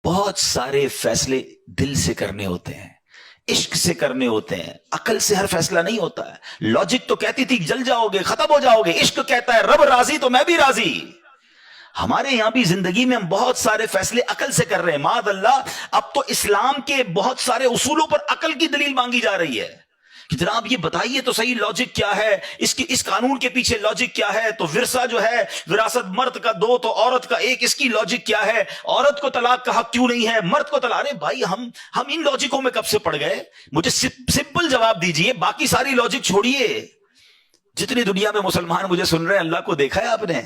بہت سارے فیصلے دل سے کرنے ہوتے ہیں، عشق سے کرنے ہوتے ہیں، عقل سے ہر فیصلہ نہیں ہوتا ہے۔ لاجک تو کہتی تھی جل جاؤ گے، ختم ہو جاؤ گے، عشق کہتا ہے رب راضی تو میں بھی راضی۔ ہمارے یہاں بھی زندگی میں ہم بہت سارے فیصلے عقل سے کر رہے ہیں، معاذ اللہ۔ اب تو اسلام کے بہت سارے اصولوں پر عقل کی دلیل مانگی جا رہی ہے کہ جناب یہ بتائیے تو صحیح لاجک کیا ہے، اس قانون کے پیچھے لاجک کیا ہے، تو ورثہ جو ہے وراثت مرد کا 2 تو عورت کا 1، اس کی لاجک کیا ہے، عورت کو طلاق کا حق کیوں نہیں ہے، مرد کو طلاق۔ ارے بھائی ہم ان لاجکوں میں کب سے پڑ گئے؟ مجھے سمپل جواب دیجئے، باقی ساری لاجک چھوڑیے۔ جتنی دنیا میں مسلمان مجھے سن رہے ہیں، اللہ کو دیکھا ہے آپ نے؟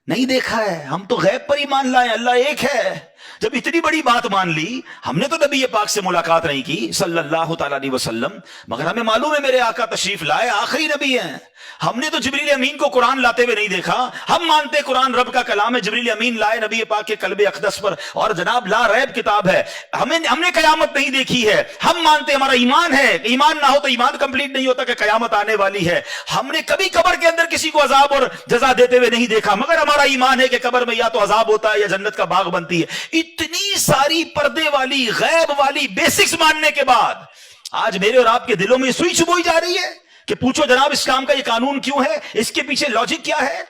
نہیں دیکھا ہے۔ ہم تو غیب پر ایمان لائے، اللہ ایک ہے۔ جب اتنی بڑی بات مان لی، ہم نے تو نبی پاک سے ملاقات نہیں کی صلی اللہ تعالی علیہ وسلم، مگر ہمیں معلوم ہے میرے آقا تشریف لائے، آخری نبی ہیں۔ ہم نے تو جبریل امین کو قرآن لاتے ہوئے نہیں دیکھا، ہم مانتے قرآن رب کا کلام ہے، جبریل امین لائے نبی پاک کے قلب اقدس پر، اور جناب لا ریب کتاب ہے۔ ہم نے قیامت نہیں دیکھی ہے، ہم مانتے، ہمارا ایمان ہے، ایمان نہ ہو تو ایمان کمپلیٹ نہیں ہوتا کہ قیامت آنے والی ہے۔ ہم نے کبھی قبر کے اندر کسی کو عذاب اور جزا دیتے ہوئے نہیں دیکھا، مگر ہمارا ایمان ہے کہ قبر میں یا تو عذاب ہوتا ہے یا جنت کا باغ بنتی ہے۔ اتنی ساری پردے والی غیب والی بیسکس ماننے کے بعد آج میرے اور آپ کے دلوں میں سوئی چھپوئی جا رہی ہے کہ پوچھو جناب اسلام کا یہ قانون کیوں ہے، اس کے پیچھے لاجک کیا ہے؟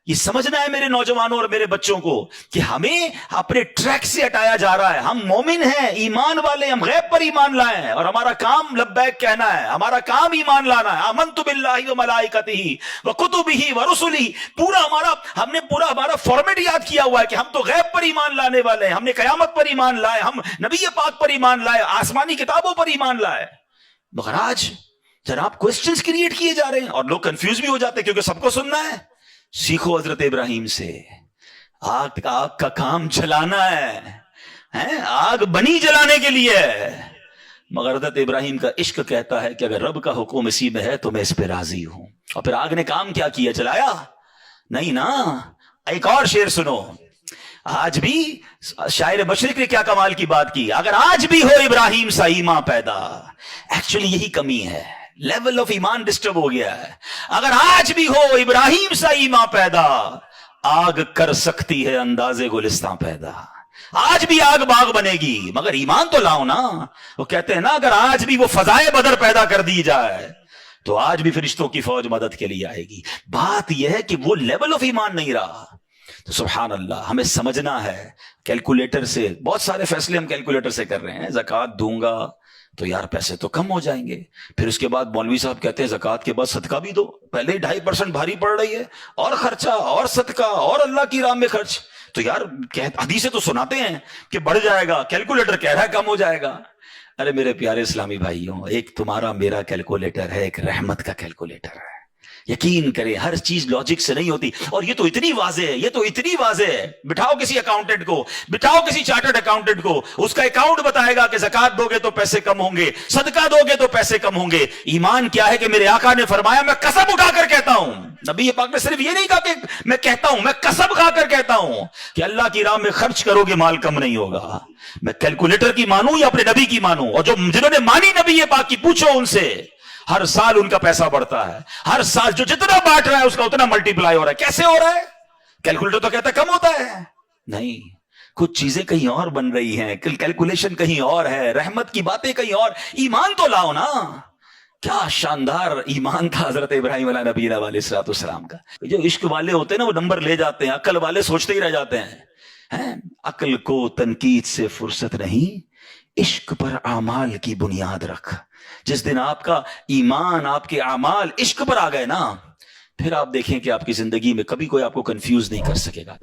یہ سمجھنا ہے میرے نوجوانوں اور میرے بچوں کو کہ ہمیں اپنے ٹریک سے ہٹایا جا رہا ہے۔ ہم مومن ہیں، ایمان والے، ہم غیب پر ایمان لائے ہیں، اور ہمارا کام لبیک کہنا ہے، ہمارا کام ایمان لانا ہے۔ آمنت باللہ وملائکتہ وکتبہ ورسلہ، ہم نے پورا ہمارا فارمیٹ یاد کیا ہوا ہے کہ ہم تو غیب پر ایمان لانے والے ہیں، ہم نے قیامت پر ایمان لائے، ہم نبی پاک پر ایمان لائے، آسمانی کتابوں پر ایمان لائے۔ مگر آج جناب کوسچنز کریٹ کیے جا رہے ہیں اور لوگ کنفیوز بھی ہو جاتے ہیں کیونکہ سب کو سننا ہے۔ سیکھو حضرت ابراہیم سے، آگ کا کام جلانا ہے، آگ بنی جلانے کے لیے ہے، مگر حضرت ابراہیم کا عشق کہتا ہے کہ اگر رب کا حکم اسی میں ہے تو میں اس پہ راضی ہوں۔ اور پھر آگ نے کام کیا کیا؟ جلایا نہیں نا۔ ایک اور شعر سنو، آج بھی شاعر مشرق نے کیا کمال کی بات کی، اگر آج بھی ہو ابراہیم سا ایمان پیدا۔ ایکچولی یہی کمی ہے، لیول آف ایمان ڈسٹرب ہو گیا ہے۔ اگر آج بھی ہو ابراہیم سا ایمان پیدا، آگ کر سکتی ہے انداز گلستان پیدا۔ آج بھی آگ باغ بنے گی، مگر ایمان تو لاؤ نا۔ وہ کہتے ہیں نا اگر آج بھی وہ فضائے بدر پیدا کر دی جائے تو آج بھی فرشتوں کی فوج مدد کے لیے آئے گی۔ بات یہ ہے کہ وہ لیول آف ایمان نہیں رہا۔ تو سبحان اللہ، ہمیں سمجھنا ہے کیلکولیٹر سے، بہت سارے فیصلے ہم کیلکولیٹر سے کر رہے ہیں۔ زکوٰۃ دوں گا تو یار پیسے تو کم ہو جائیں گے، پھر اس کے بعد مولوی صاحب کہتے ہیں زکوٰۃ کے بعد صدقہ بھی دو، پہلے ہی 2.5% بھاری پڑ رہی ہے، اور خرچہ اور صدقہ اور اللہ کی راہ میں خرچ، تو یار حدیثیں تو سناتے ہیں کہ بڑھ جائے گا، کیلکولیٹر کہہ رہا ہے کم ہو جائے گا۔ ارے میرے پیارے اسلامی بھائیوں، ایک تمہارا میرا کیلکولیٹر ہے، ایک رحمت کا کیلکولیٹر ہے۔ یقین کریں ہر چیز لاجک سے نہیں ہوتی، اور یہ تو اتنی واضح ہے، یہ تو اتنی واضح ہے۔ بٹھاؤ کسی اکاؤنٹنٹ کو، بٹھاؤ کسی چارٹرڈ اکاؤنٹنٹ کو، اس کا اکاؤنٹ بتائے گا کہ زکوٰۃ دو گے تو پیسے کم ہوں گے، صدقہ دو گے تو پیسے کم ہوں گے۔ ایمان کیا ہے کہ میرے آقا نے فرمایا میں قسم اٹھا کر کہتا ہوں، نبی پاک نے صرف یہ نہیں کہا کہ میں کہتا ہوں، میں قسم کھا کر کہتا ہوں کہ اللہ کی راہ میں خرچ کرو گے مال کم نہیں ہوگا۔ میں کیلکولیٹر کی مانوں یا اپنے نبی کی مانوں؟ اور جنہوں نے مانی نبی پاک کی، پوچھو ان سے، ہر سال ان کا پیسہ بڑھتا ہے، ہر سال جو جتنا بانٹ رہا ہے اس کا اتنا ملٹیپلائی ہو رہا ہے۔ کیسے ہو رہا ہے؟ کیلکولیٹر تو کہتا ہے کم ہوتا ہے، نہیں، کچھ چیزیں کہیں اور بن رہی ہیں، کیلکولیشن کہیں اور ہے، رحمت کی باتیں کہیں اور۔ ایمان تو لاؤ نا۔ کیا شاندار ایمان تھا حضرت ابراہیم علیہ نبینا علیہ الصلوۃ والسلام کا۔ جو عشق والے ہوتے ہیں نا وہ نمبر لے جاتے ہیں، عقل والے سوچتے ہی رہ جاتے ہیں۔ عقل کو تنقید سے فرصت نہیں، عشق پر اعمال کی بنیاد رکھ۔ جس دن آپ کا ایمان، آپ کے اعمال عشق پر آ گئے نا، پھر آپ دیکھیں کہ آپ کی زندگی میں کبھی کوئی آپ کو کنفیوز نہیں کر سکے گا۔